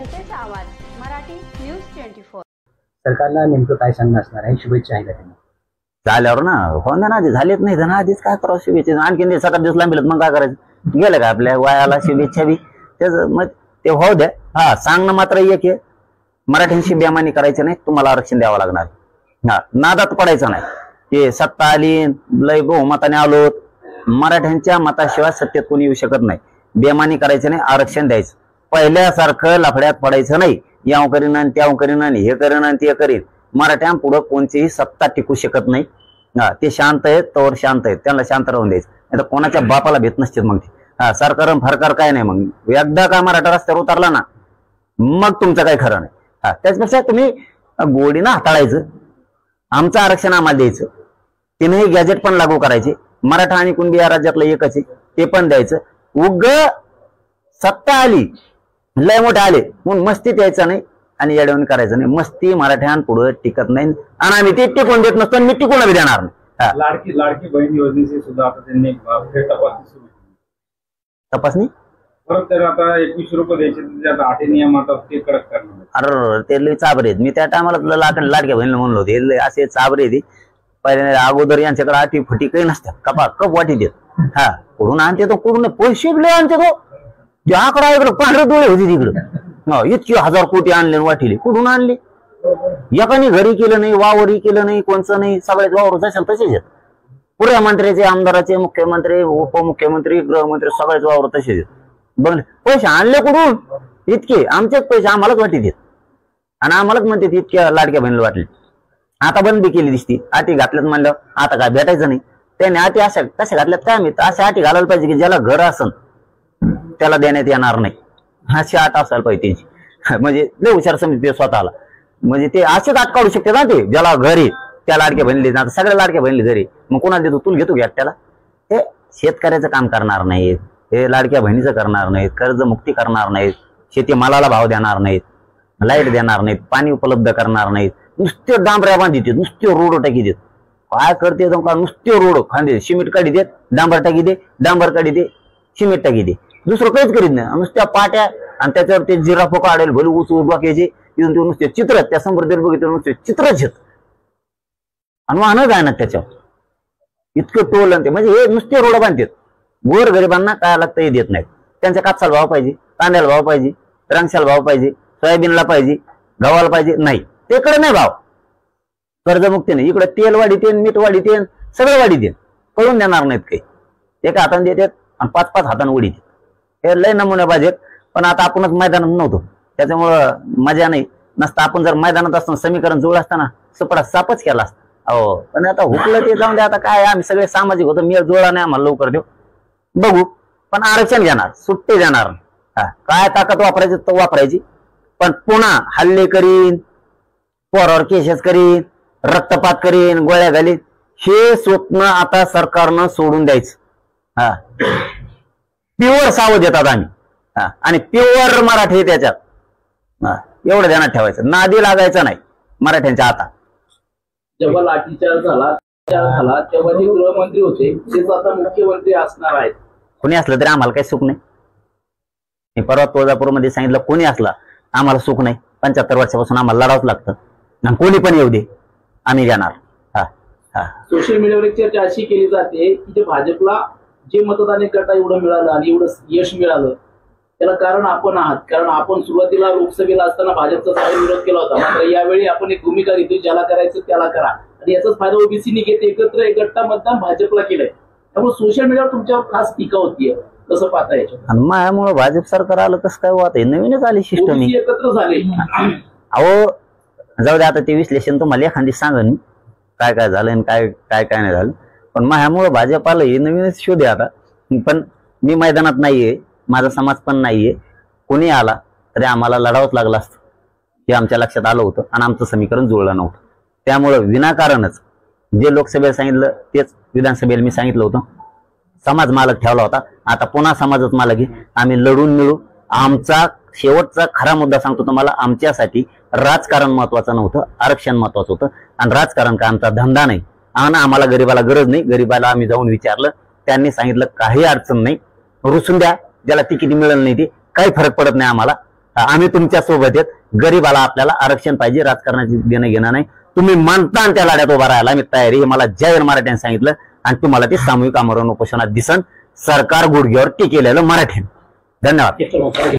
जनतेचा आवाज मराठी न्यूज 24. सरकारला नेमकं काय सांगणं असणार आहे? शुभेच्छा आहे का त्यांना? झाल्यावर ना हो ना आधी झालेच नाही ना आधीच काय करावं शुभेच्छा आणखीन ते 7-8 दिवस लांबील मग काय करायचं गेलं का आपल्या वयाला शुभेच्छा बी त्याच मग ते होऊ द्या. हा सांगणं मात्र एक आहे मराठ्यांशी बेमानी करायचं नाही तुम्हाला आरक्षण द्यावं लागणार. हा नादात पडायचं नाही. ते सत्ता आली लय बहुमताने आलो मराठ्यांच्या मताशिवाय सत्तेत कोणी येऊ शकत नाही. बेमानी करायचं नाही आरक्षण द्यायचं. पहिल्यासारखं लफड्यात पडायचं नाही. याव करीन आणि त्याव करीन आणि हे करीन आणि ते करीन. मराठ्यां पुढं कोणतीही सत्ता टिकू शकत नाही. ते शांत आहेत तोवर शांत आहेत त्यांना शांत राहून द्यायचं नाही तर कोणाच्या बापाला भेट नसते. मग ते सरकार फरकार काय नाही. मग एकदा का मराठा रस्त्यावर उतरला ना मग तुमचं काही खरं नाही. त्याचपेक्षा तुम्ही गोडीनं हाताळायचं. आमचं आरक्षण आम्हाला द्यायचं. तिनेही गॅजेट पण लागू करायचे. मराठा आणि कुणबी या राज्यातलं एकच आहे ते पण द्यायचं. उग सत्ता आली लय मोठे आले म्हणून मस्तीत यायचं नाही आणि येडवण करायचं नाही. मस्ती मराठ्यांपुढे टिकत नाही आणि आम्ही ते टिकून देत नसतो मी टिकून बी देणार नाही. लाडकी बहीण योजनेची सुद्धा आता त्यांनी तपासणी सुरू केली. तपासणी परत तर आता 21 रुपये द्यायचे आता 8 नियम आता ते कडक करणार. अरे ते लय चाबरे आहेत. मी त्या टायमाला लाडक्या बहिणीला म्हणलो होते असे चाबरे दे पहिले अगोदर यांच्याकडे आठी फटी काही नसतात कपा कप वाटी देत. हा कुठून आणते तो कुठून पैसे आणते तो जे आकडा इकडे 15 डोळे होते तिकडं. इतकी 1000 कोटी आणले वाटिले कुठून आणले? एकाने घरी केलं नाही वावरही केलं नाही कोणचं नाही. सगळ्याच वावर जशाल तसेच आहेत. पुऱ्या मंत्र्याचे आमदाराचे मुख्यमंत्री उपमुख्यमंत्री गृहमंत्री सगळ्याच वावर तसेच आहेत. बघ पैसे आणले कुठून? इतके आमचेच पैसे आम्हालाच वाटी देत आणि आम्हालाच म्हणते इतक्या लाडक्या बहिणीला वाटले. आता बंद केली दिसती. आटी घातल्यात म्हणलं आता काय भेटायचं नाही. त्याने आटी अशा कशा घातल्यात काय माहित. अशा आटी घालायला पाहिजे की ज्याला घर असन त्याला देण्यात येणार नाही. अशी आट असायला पाहिजे त्यांची. म्हणजे लय हुशार समजते स्वतःला. म्हणजे ते असेच आट काढू शकते ना ते ज्याला घरी त्या लाडक्या बहिणीले आता सगळ्या लाडक्या बहिणीले घरी मग कोणाला देतो तुला घेतो घ्या त्याला. हे शेतकऱ्याचं काम करणार नाहीत. हे लाडक्या बहिणीचं करणार नाहीत. कर्जमुक्ती करणार नाहीत. शेती मालाला भाव देणार नाहीत. लाईट देणार नाहीत. पाणी उपलब्ध करणार नाहीत. नुसते डांबऱ्या बांधी देत नुसते रोड टाकी देत. काय करते का नुसते रोड खांदे सिमेंट काढी देत डांबर टाकी दे डांबर काढी दे सिमेंट टाकी दे दुसरं काहीच करीत नाही. नुसत्या पाट्या आणि त्याच्यावर ते जिराफो काढेल भले ऊस बाकीचे इथून ते नुसते चित्र त्या समृद्धी बघितलं नुसते चित्रच आहेत आणि वाहनच आहे ना त्याच्यावर इतकं टोल ते म्हणजे हे नुसते रोड बांधतात. गोर गरिबांना काय लागतं हे देत नाहीत. त्यांच्या कापसाला भाव पाहिजे कांद्याला भाव पाहिजे रांगशाला भाव पाहिजे सोयाबीनला पाहिजे गव्हाला पाहिजे नाही तिकडे नाही भाव. कर्जमुक्ती नाही इकडे तेल वाढी देन मीठ वाढी देन सगळं वाढी देन कळून देणार नाहीत काही. एका हाताने देतात आणि 5-5 हाताने उडी देत. हे लय नमुने पाहिजे. पण आता आपणच मैदानात नव्हतो त्याच्यामुळं मजा नाही. नसतं आपण जर मैदानात असताना समीकरण जुळ असताना सुपडा सापच केला असता. अहो पण आता हुकलं ते जाऊन दे. आता काय आम्ही सगळे सामाजिक होतो. मी जुळला नाही आम्हाला लवकर देऊ बघू. पण आरक्षण घेणार सुट्टी देणार. काय ताकद वापरायची तो वापरायची. पण पुन्हा हल्ले करीन पोरावर केसेस करीन रक्तपात करीन गोळ्या घालीन हे स्वप्न आता सरकारनं सोडून द्यायचं. प्युअर सावध येतात आम्ही आणि प्युअर मराठी त्याच्यात एवढं ध्यानात ठेवायचं. नादी लागायचं नाही मराठ्यांच्या. आता जेव्हा लाठीचार्ज झाला तेव्हा जे गृहमंत्री होते तेच आता मुख्यमंत्री असणार आहेत. कोणी असलं तरी आम्हाला काही सुख नाही. मी परवा तुळजापूरमध्ये सांगितलं कोणी असला आम्हाला सुख नाही. 75 वर्षापासून आम्हाला लढावंच लागतं. कोणी पण येऊ दे आम्ही जाणार. सोशल मीडियावर एक चर्चा अशी केली जाते की जे भाजपला जे मतदान गटा एवढं मिळालं आणि एवढं यश मिळालं त्याला कारण आपण आहात. कारण आपण सुरुवातीला लोकसभेला असताना भाजपचा सगळा विरोध केला होता. मात्र यावेळी आपण एक भूमिका घेतली ज्याला करायचं त्याला करा आणि याचाच फायदा ओबीसीने घेत एकत्र एक गट्टा मतदान भाजपला केलंय. त्यामुळे सोशल मीडियावर तुमच्यावर खास टीका होतीये कसं पाहता याच्यात? माझ्यामुळे भाजप सरकार आलं कसं काय वाट नवीनच आली सिस्टम एकत्र झाले. अहो जाऊ दे आता ते विश्लेषण तुम्हाला एखादी सांगन काय काय झालं आणि काय काय काय नाही झालं. पण माझ्यामुळे भाजप आलं हे नवीनच शोध आहे आता. पण मी मैदानात नाहीये माझा समाज पण नाहीये. कोणी आला तरी आम्हाला लढावंच लागलं असतं हे आमच्या लक्षात आलं होतं आणि आमचं समीकरण जुळलं नव्हतं. त्यामुळं विनाकारणच जे लोकसभेला सांगितलं तेच विधानसभेला मी सांगितलं होतं. समाज मालक ठेवला होता. आता पुन्हा समाजच मालक आहे. आम्ही लढून मिळू. आमचा शेवटचा खरा मुद्दा सांगतो तुम्हाला. आमच्यासाठी राजकारण महत्वाचं नव्हतं आरक्षण महत्वाचं होतं. आणि राजकारण का आमचा धंदा नाही आणि आम्हाला गरीबाला गरज नाही. गरीबाला आम्ही जाऊन विचारलं त्यांनी सांगितलं काही अडचण नाही रुसून द्या ज्याला तिकीट मिळेल नाही ते काही फरक पडत नाही आम्हाला. आम्ही तुमच्या सोबत आहेत. गरीबाला आपल्याला आरक्षण पाहिजे, राजकारणाची देणं घेणं नाही. तुम्ही म्हणता आणि त्या लढ्यात उभा राहायला आम्ही तयारी, हे मला जाहीर मराठ्याने सांगितलं. आणि तुम्हाला ते सामूहिक आमरण उपोषणात दिसन. सरकार गुडघ्यावर टिकेलेलं मराठ्याने. धन्यवाद.